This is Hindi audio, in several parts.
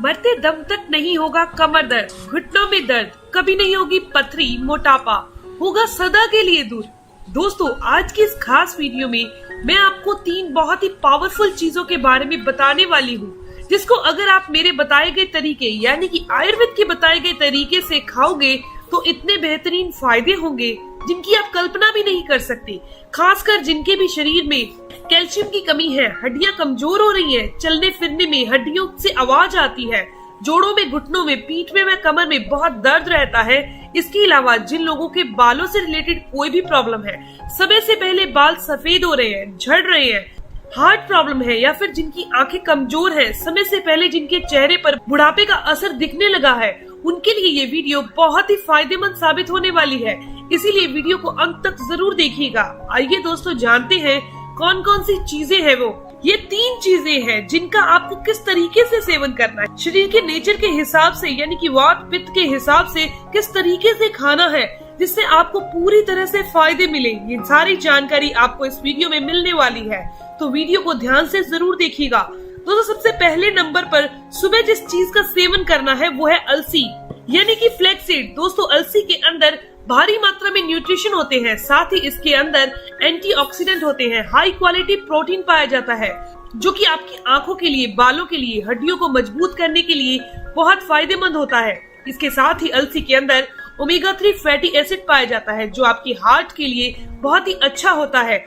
मरते दम तक नहीं होगा कमर दर्द, घुटनों में दर्द, कभी नहीं होगी पथरी, मोटापा होगा सदा के लिए दूर। दोस्तों, आज की इस खास वीडियो में मैं आपको 3 बहुत ही पावरफुल चीजों के बारे में बताने वाली हूँ, जिसको अगर आप मेरे बताए गए तरीके यानी कि आयुर्वेद के बताए गए तरीके से खाओगे तो इतने बेहतरीन फायदे होंगे जिनकी आप कल्पना भी नहीं कर सकते। खासकर जिनके भी शरीर में कैल्शियम की कमी है, हड्डियां कमजोर हो रही हैं, चलने फिरने में हड्डियों से आवाज आती है, जोड़ों में, घुटनों में, पीठ में व कमर में बहुत दर्द रहता है। इसके अलावा जिन लोगों के बालों से रिलेटेड कोई भी प्रॉब्लम है, समय से पहले बाल सफेद हो रहे हैं, झड़ रहे हैं, हार्ट प्रॉब्लम है या फिर जिनकी आंखें कमजोर हैं, समय से पहले जिनके चेहरे पर बुढ़ापे का असर दिखने लगा है, उनके लिए ये वीडियो बहुत ही फायदेमंद साबित होने वाली है। इसीलिए वीडियो को अंत तक जरूर देखिएगा। आइए दोस्तों, जानते हैं कौन कौन सी चीजें हैं वो। ये 3 चीजें हैं जिनका आपको किस तरीके से सेवन करना है, शरीर के नेचर के हिसाब से यानी कि वात पित्त के हिसाब से किस तरीके से खाना है, जिससे आपको पूरी तरह से फायदे मिले। ये सारी जानकारी आपको इस वीडियो में मिलने वाली है, तो वीडियो को ध्यान से जरूर देखिएगा। दोस्तों, सबसे पहले नंबर पर सुबह जिस चीज का सेवन करना है वो है अलसी यानी कि फ्लैक्सीड। दोस्तों, अलसी के अंदर भारी मात्रा में न्यूट्रिशन होते हैं, साथ ही इसके अंदर एंटीऑक्सीडेंट होते हैं, हाई क्वालिटी प्रोटीन पाया जाता है, जो कि आपकी आंखों के लिए, बालों के लिए, हड्डियों को मजबूत करने के लिए बहुत फायदेमंद होता है। इसके साथ ही अलसी के अंदर ओमेगा 3 फैटी एसिड पाया जाता है, जो आपकी हार्ट के लिए बहुत ही अच्छा होता है।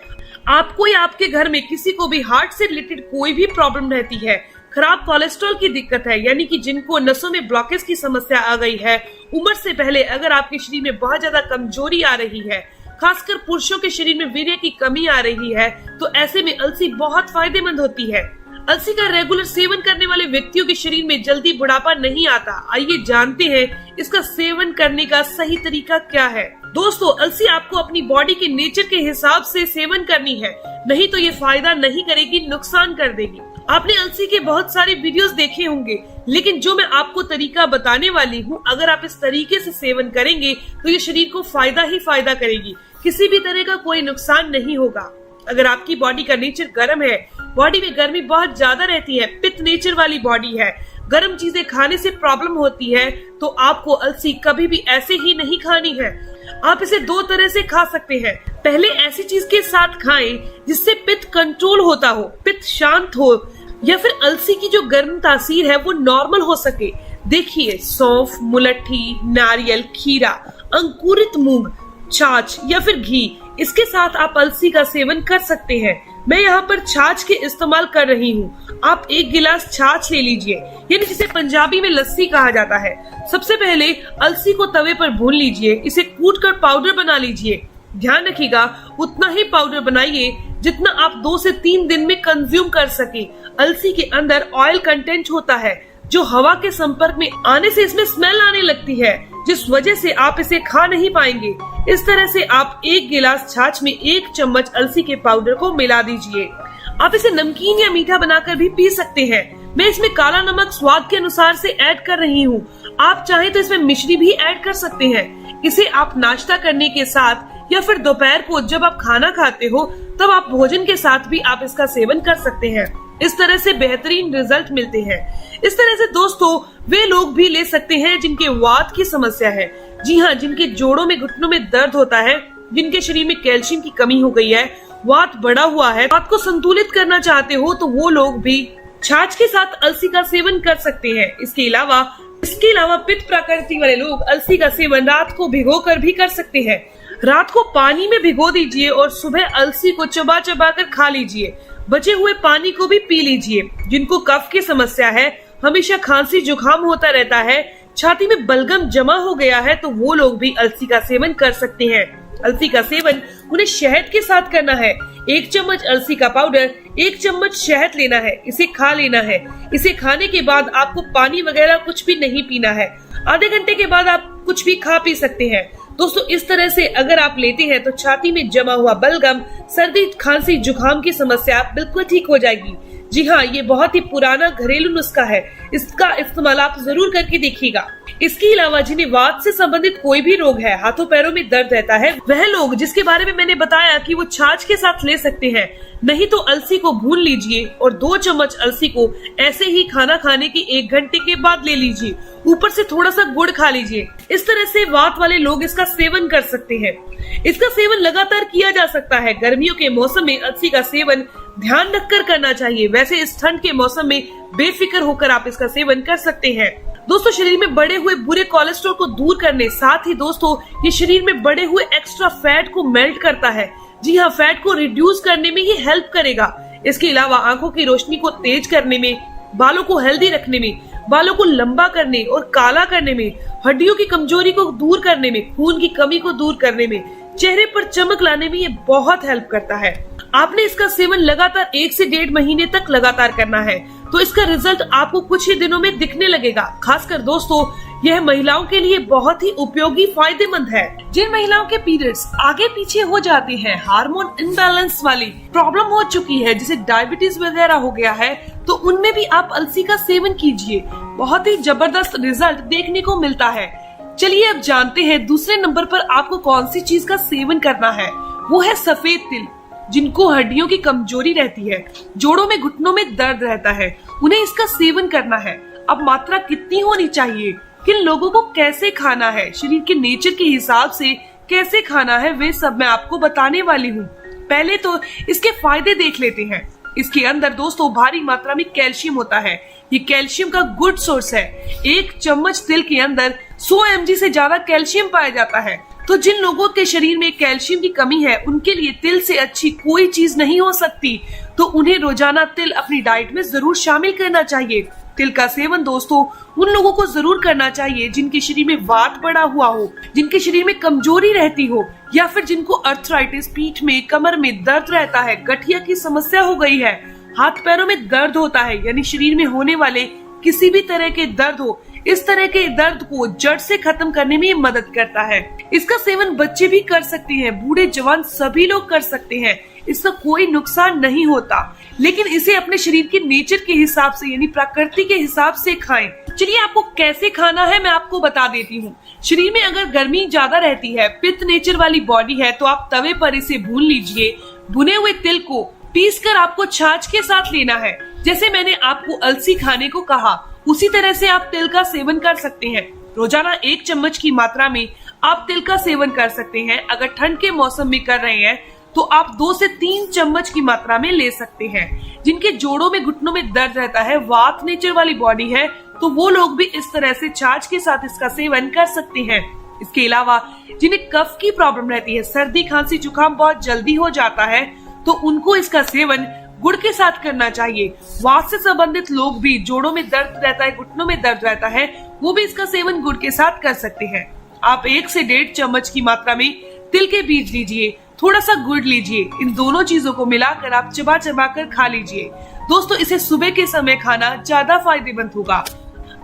आपको या आपके घर में किसी को भी हार्ट से रिलेटेड कोई भी प्रॉब्लम रहती है, खराब कोलेस्ट्रॉल की दिक्कत है यानी कि जिनको नसों में ब्लॉकेज की समस्या आ गई है, उम्र से पहले अगर आपके शरीर में बहुत ज्यादा कमजोरी आ रही है, खासकर पुरुषों के शरीर में वीर्य की कमी आ रही है, तो ऐसे में अलसी बहुत फायदेमंद होती है। अलसी का रेगुलर सेवन करने वाले व्यक्तियों के शरीर में जल्दी बुढ़ापा नहीं आता। आइए जानते हैं इसका सेवन करने का सही तरीका क्या है। दोस्तों, अलसी आपको अपनी बॉडी के नेचर के हिसाब से सेवन करनी है, नहीं तो ये फायदा नहीं करेगी, नुकसान कर देगी। आपने अलसी के बहुत सारे वीडियोस देखे होंगे, लेकिन जो मैं आपको तरीका बताने वाली हूँ, अगर आप इस तरीके से सेवन करेंगे तो ये शरीर को फायदा ही फायदा करेगी, किसी भी तरह का कोई नुकसान नहीं होगा। अगर आपकी बॉडी का नेचर गर्म है, बॉडी में गर्मी बहुत ज्यादा रहती है, पित्त नेचर वाली बॉडी है, गर्म चीजें खाने से प्रॉब्लम होती है, तो आपको अलसी कभी भी ऐसे ही नहीं खानी है। आप इसे 2 तरह से खा सकते हैं। पहले ऐसी चीज के साथ खाएं जिससे पित्त कंट्रोल होता हो, पित्त शांत हो, या फिर अलसी की जो गर्म तासीर है वो नॉर्मल हो सके। देखिए, सौंफ, मुलट्ठी, नारियल, खीरा, अंकुरित मूंग, छाछ या फिर घी, इसके साथ आप अलसी का सेवन कर सकते हैं। मैं यहाँ पर छाछ के इस्तेमाल कर रही हूँ। आप 1 गिलास छाछ ले लीजिए, यानी जिसे पंजाबी में लस्सी कहा जाता है। सबसे पहले अलसी को तवे पर भून लीजिए, इसे कूट कर पाउडर बना लीजिए। ध्यान रखिएगा, उतना ही पाउडर बनाइए जितना आप 2 से 3 दिन में कंज्यूम कर सके। अलसी के अंदर ऑयल कंटेंट होता है, जो हवा के संपर्क में आने से इसमें स्मेल आने लगती है, जिस वजह से आप इसे खा नहीं पाएंगे। इस तरह से आप 1 गिलास छाछ में 1 चम्मच अलसी के पाउडर को मिला दीजिए। आप इसे नमकीन या मीठा बनाकर भी पी सकते हैं। मैं इसमें काला नमक स्वाद के अनुसार से ऐड कर रही हूँ। आप चाहे तो इसमें मिश्री भी ऐड कर सकते हैं। इसे आप नाश्ता करने के साथ या फिर दोपहर को जब आप खाना खाते हो, तब आप भोजन के साथ भी आप इसका सेवन कर सकते हैं। इस तरह से बेहतरीन रिजल्ट मिलते हैं। इस तरह से दोस्तों, वे लोग भी ले सकते हैं जिनके वात की समस्या है। जी हाँ, जिनके जोड़ों में, घुटनों में दर्द होता है, जिनके शरीर में कैल्शियम की कमी हो गई है, वात बढ़ा हुआ है, वात को संतुलित करना चाहते हो, तो वो लोग भी छाछ के साथ अलसी का सेवन कर सकते हैं। इसके अलावा पित्त प्रकृति वाले लोग अलसी का सेवन रात को भिगोकर भी कर सकते हैं। रात को पानी में भिगो दीजिए और सुबह अलसी को चबा चबा कर खा लीजिए। बचे हुए पानी को भी पी लीजिए। जिनको कफ की समस्या है, हमेशा खांसी जुकाम होता रहता है, छाती में बलगम जमा हो गया है, तो वो लोग भी अलसी का सेवन कर सकते हैं। अलसी का सेवन उन्हें शहद के साथ करना है। 1 चम्मच अलसी का पाउडर, 1 चम्मच शहद लेना है, इसे खा लेना है। इसे खाने के बाद आपको पानी वगैरह कुछ भी नहीं पीना है। आधे घंटे के बाद आप कुछ भी खा पी सकते हैं। दोस्तों, इस तरह से अगर आप लेते हैं तो छाती में जमा हुआ बलगम, सर्दी, खांसी, जुकाम की समस्या बिल्कुल ठीक हो जाएगी। जी हाँ, ये बहुत ही पुराना घरेलू नुस्खा है, इसका इस्तेमाल आप जरूर करके देखिएगा। इसके अलावा जिन्हें वात से संबंधित कोई भी रोग है, हाथों पैरों में दर्द रहता है, वह लोग जिसके बारे में मैंने बताया कि वो छाछ के साथ ले सकते हैं, नहीं तो अलसी को भून लीजिए और 2 चम्मच अलसी को ऐसे ही खाना खाने की 1 घंटे के बाद ले लीजिए। ऊपर से थोड़ा सा गुड़ खा लीजिए। इस तरह से वात वाले लोग इसका सेवन कर सकते हैं। इसका सेवन लगातार किया जा सकता है। गर्मियों के मौसम में अलसी का सेवन ध्यान रखकर करना चाहिए। वैसे इस ठंड के मौसम में बेफिक्र होकर आप इसका सेवन कर सकते हैं। दोस्तों, शरीर में बढ़े हुए बुरे कोलेस्ट्रॉल को दूर करने, साथ ही दोस्तों ये शरीर में बढ़े हुए एक्स्ट्रा फैट को मेल्ट करता है। जी हाँ, फैट को रिड्यूस करने में ये हेल्प करेगा। इसके अलावा आंखों की रोशनी को तेज करने में, बालों को हेल्दी रखने में, बालों को लंबा करने और काला करने में, हड्डियों की कमजोरी को दूर करने में, खून की कमी को दूर करने में, चेहरे पर चमक लाने में ये बहुत हेल्प करता है। आपने इसका सेवन लगातार 1 से 1.5 महीने तक लगातार करना है, तो इसका रिजल्ट आपको कुछ ही दिनों में दिखने लगेगा। खासकर दोस्तों, यह महिलाओं के लिए बहुत ही उपयोगी, फायदेमंद है। जिन महिलाओं के पीरियड्स आगे पीछे हो जाते हैं, हार्मोन इम्बैलेंस वाली प्रॉब्लम हो चुकी है, जैसे डायबिटीज वगैरह हो गया है, तो उनमें भी आप अलसी का सेवन कीजिए। बहुत ही जबरदस्त रिजल्ट देखने को मिलता है। चलिए अब जानते हैं दूसरे नंबर पर आपको कौन सी चीज का सेवन करना है। वो है सफेद तिल। जिनको हड्डियों की कमजोरी रहती है, जोड़ों में घुटनों में दर्द रहता है, उन्हें इसका सेवन करना है। अब मात्रा कितनी होनी चाहिए, किन लोगों को कैसे खाना है, शरीर के नेचर के हिसाब से कैसे खाना है, वे सब मैं आपको बताने वाली हूँ। पहले तो इसके फायदे देख लेते हैं। इसके अंदर दोस्तों भारी मात्रा में कैल्शियम होता है। ये कैल्शियम का गुड सोर्स है। 1 चम्मच तिल के अंदर 100 mg से ज्यादा कैल्शियम पाया जाता है। तो जिन लोगों के शरीर में कैल्शियम की कमी है, उनके लिए तिल से अच्छी कोई चीज नहीं हो सकती। तो उन्हें रोजाना तिल अपनी डाइट में जरूर शामिल करना चाहिए। तिल का सेवन दोस्तों उन लोगों को जरूर करना चाहिए जिनके शरीर में वात बढ़ा हुआ हो, जिनके शरीर में कमजोरी रहती हो, या फिर जिनको अर्थराइटिस, पीठ में, कमर में दर्द रहता है, गठिया की समस्या हो गई है, हाथ पैरों में दर्द होता है, यानी शरीर में होने वाले किसी भी तरह के दर्द हो। इस तरह के दर्द को जड़ से खत्म करने में ये मदद करता है। इसका सेवन बच्चे भी कर सकते हैं, बूढ़े जवान सभी लोग कर सकते हैं। इसका कोई नुकसान नहीं होता, लेकिन इसे अपने शरीर के नेचर के हिसाब से, यानी प्रकृति के हिसाब से खाएं। चलिए आपको कैसे खाना है मैं आपको बता देती हूँ। शरीर में अगर गर्मी ज्यादा रहती है, पित्त नेचर वाली बॉडी है, तो आप तवे पर इसे भून लीजिए। भुने हुए तिल को पीसकर आपको छाछ के साथ लेना है। जैसे मैंने आपको अलसी खाने को कहा, उसी तरह से आप तिल का सेवन कर सकते हैं। रोजाना 1 चम्मच की मात्रा में आप तिल का सेवन कर सकते हैं। अगर ठंड के मौसम में कर रहे हैं तो आप 2 से 3 चम्मच की मात्रा में ले सकते हैं। जिनके जोड़ों में, घुटनों में दर्द रहता है, वात नेचर वाली बॉडी है, तो वो लोग भी इस तरह से छाछ के साथ इसका सेवन कर सकते हैं। इसके अलावा जिन्हें कफ की प्रॉब्लम रहती है, सर्दी, खांसी, जुकाम बहुत जल्दी हो जाता है, तो उनको इसका सेवन गुड़ के साथ करना चाहिए। वात से संबंधित लोग भी, जोड़ों में दर्द रहता है, घुटनों में दर्द रहता है, वो भी इसका सेवन गुड़ के साथ कर सकते हैं। आप 1 से 1.5 चम्मच की मात्रा में तिल के बीज लीजिए, थोड़ा सा गुड़ लीजिए। इन दोनों चीजों को मिलाकर आप चबा चबा कर खा लीजिए। दोस्तों, इसे सुबह के समय खाना ज्यादा फायदेमंद होगा।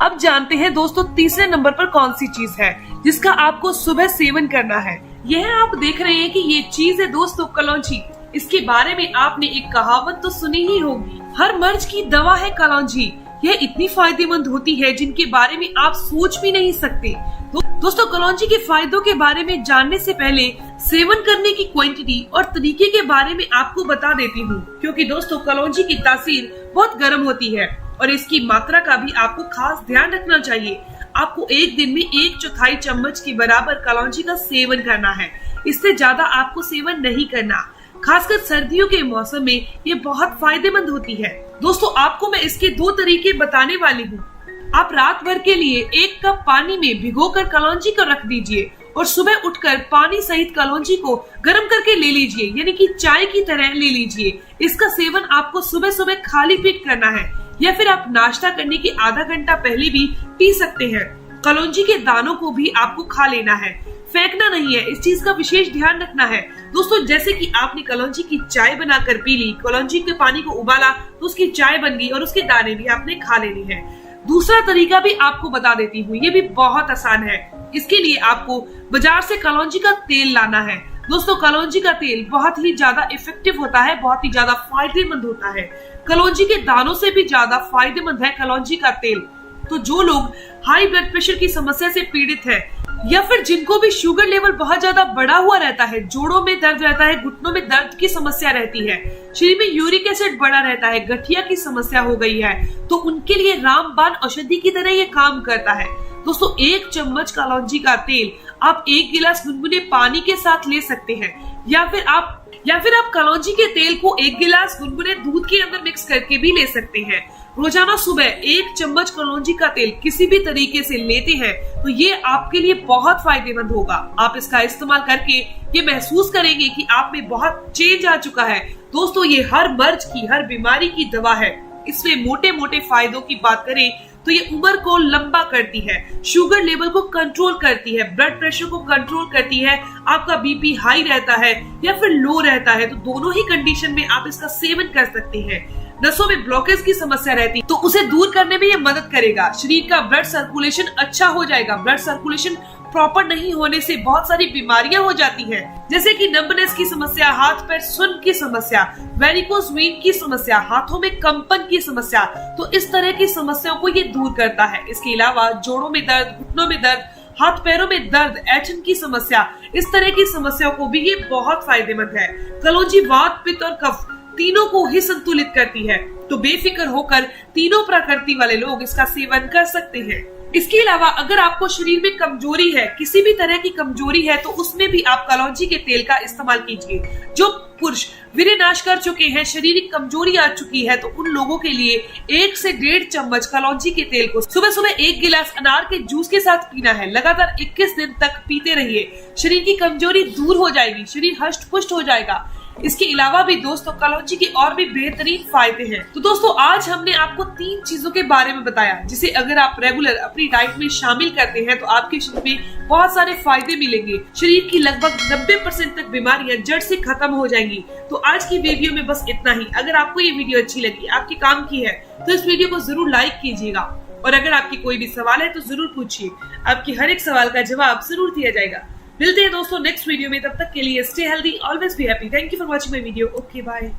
अब जानते हैं दोस्तों तीसरे नंबर पर कौन सी चीज है जिसका आपको सुबह सेवन करना है। यह आप देख रहे हैं कि ये चीज है दोस्तों कलौंजी। इसके बारे में आपने एक कहावत तो सुनी ही होगी, हर मर्ज की दवा है कलौंजी। यह इतनी फायदेमंद होती है जिनके बारे में आप सोच भी नहीं सकते। दोस्तों, कलौंजी के फायदों के बारे में जानने से पहले सेवन करने की क्वांटिटी और तरीके के बारे में आपको बता देती हूँ, क्योंकि दोस्तों कलौंजी की तासीर बहुत गर्म होती है और इसकी मात्रा का भी आपको खास ध्यान रखना चाहिए। आपको एक दिन में 1/4 चम्मच के बराबर कलौंजी का सेवन करना है। इससे ज्यादा आपको सेवन नहीं करना। खासकर सर्दियों के मौसम में ये बहुत फायदेमंद होती है। दोस्तों, आपको मैं इसके 2 तरीके बताने वाली हूँ। आप रात भर के लिए 1 कप पानी में भिगोकर कलौंजी को रख दीजिए और सुबह उठकर पानी सहित कलौंजी को गर्म करके ले लीजिए, यानी कि चाय की तरह ले लीजिए। इसका सेवन आपको सुबह सुबह खाली पेट करना है, या फिर आप नाश्ता करने के आधा घंटा पहले भी पी सकते हैं। कलौंजी के दानों को भी आपको खा लेना है, फेंकना नहीं है। इस चीज का विशेष ध्यान रखना है। दोस्तों, जैसे कि आपने कलौंजी की चाय बनाकर पी ली, कलौंजी के पानी को उबाला तो उसकी चाय बन गई और उसके दाने भी आपने खा लेने हैं। दूसरा तरीका भी आपको बता देती हूँ, ये भी बहुत आसान है। इसके लिए आपको बाजार से कलौंजी का तेल लाना है। दोस्तों, कलौंजी का तेल बहुत ही ज्यादा इफेक्टिव होता है, बहुत ही ज्यादा फायदेमंद होता है। कलौंजी के दानों से भी ज्यादा फायदेमंद है कलौंजी का तेल। तो जो लोग हाई ब्लड प्रेशर की समस्या से पीड़ित है या फिर जिनको भी शुगर लेवल बहुत ज्यादा बढ़ा हुआ रहता है, जोड़ों में दर्द रहता है, घुटनों में दर्द की समस्या रहती है, शरीर में यूरिक एसिड बढ़ा रहता है, गठिया की समस्या हो गई है, तो उनके लिए रामबाण औषधि की तरह ये काम करता है। दोस्तों 1 चम्मच कलौंजी का तेल आप 1 गिलास गुनगुने पानी के साथ ले सकते हैं या फिर आप कलौंजी के तेल को 1 गिलास गुनगुने दूध के अंदर मिक्स करके भी ले सकते हैं। रोजाना सुबह 1 चम्मच कलौंजी का तेल किसी भी तरीके से लेते हैं तो ये आपके लिए बहुत फायदेमंद होगा। आप इसका इस्तेमाल करके ये महसूस करेंगे कि आप में बहुत चेंज आ चुका है। दोस्तों ये हर मर्ज की, हर बीमारी की दवा है। इसमें मोटे मोटे फायदों की बात करें तो ये उम्र को लंबा करती है, शुगर लेवल को कंट्रोल करती है, ब्लड प्रेशर को कंट्रोल करती है, आपका बीपी हाई रहता है या फिर लो रहता है तो दोनों ही कंडीशन में आप इसका सेवन कर सकते हैं। नसों में ब्लॉकेज की समस्या रहती है तो उसे दूर करने में ये मदद करेगा। शरीर का ब्लड सर्कुलेशन अच्छा हो जाएगा। ब्लड सर्कुलेशन प्रॉपर नहीं होने से बहुत सारी बीमारियां हो जाती हैं, जैसे कि नंबनेस की समस्या, हाथ पैर सुन्न की समस्या, वेरिकोज वेन की समस्या, हाथों में कंपन की समस्या। तो इस तरह की समस्याओं को ये दूर करता है। इसके अलावा जोड़ों में दर्द, घुटनों में दर्द, हाथ पैरों में दर्द, ऐंठन की समस्या, इस तरह की समस्याओं को भी ये बहुत फायदेमंद है। कलौंजी वात, पित्त और कफ तीनों को ही संतुलित करती है, तो बेफिक्र होकर तीनों प्रकृति वाले लोग इसका सेवन कर सकते हैं। इसके अलावा अगर आपको शरीर में कमजोरी है, किसी भी तरह की कमजोरी है, तो उसमें भी आप कलौंजी के तेल का इस्तेमाल कीजिए। जो पुरुष वीर्य नाश कर चुके हैं, शारीरिक कमजोरी आ चुकी है, तो उन लोगों के लिए 1 से 1.5 चम्मच कलौंजी के तेल को सुबह सुबह 1 गिलास अनार के जूस के साथ पीना है। लगातार 21 दिन तक पीते रहिए। शरीर की कमजोरी दूर हो जाएगी, शरीर हष्ट पुष्ट हो जाएगा। इसके अलावा भी दोस्तों कलौंजी के और भी बेहतरीन फायदे हैं। तो दोस्तों आज हमने आपको 3 चीजों के बारे में बताया जिसे अगर आप रेगुलर अपनी डाइट में शामिल करते हैं तो आपके शरीर में बहुत सारे फायदे मिलेंगे। शरीर की लगभग 90% तक बीमारियां जड़ से खत्म हो जाएंगी। तो आज की वीडियो में बस इतना ही। अगर आपको ये वीडियो अच्छी लगी, आपके काम की है, तो इस वीडियो को जरूर लाइक कीजिएगा और अगर आपकी कोई भी सवाल है तो जरूर पूछिए। आपकी हर एक सवाल का जवाब जरूर दिया जाएगा। मिलते हैं दोस्तों नेक्स्ट वीडियो में, तब तक के लिए stay healthy, always be happy. Thank you for watching my video. Okay bye.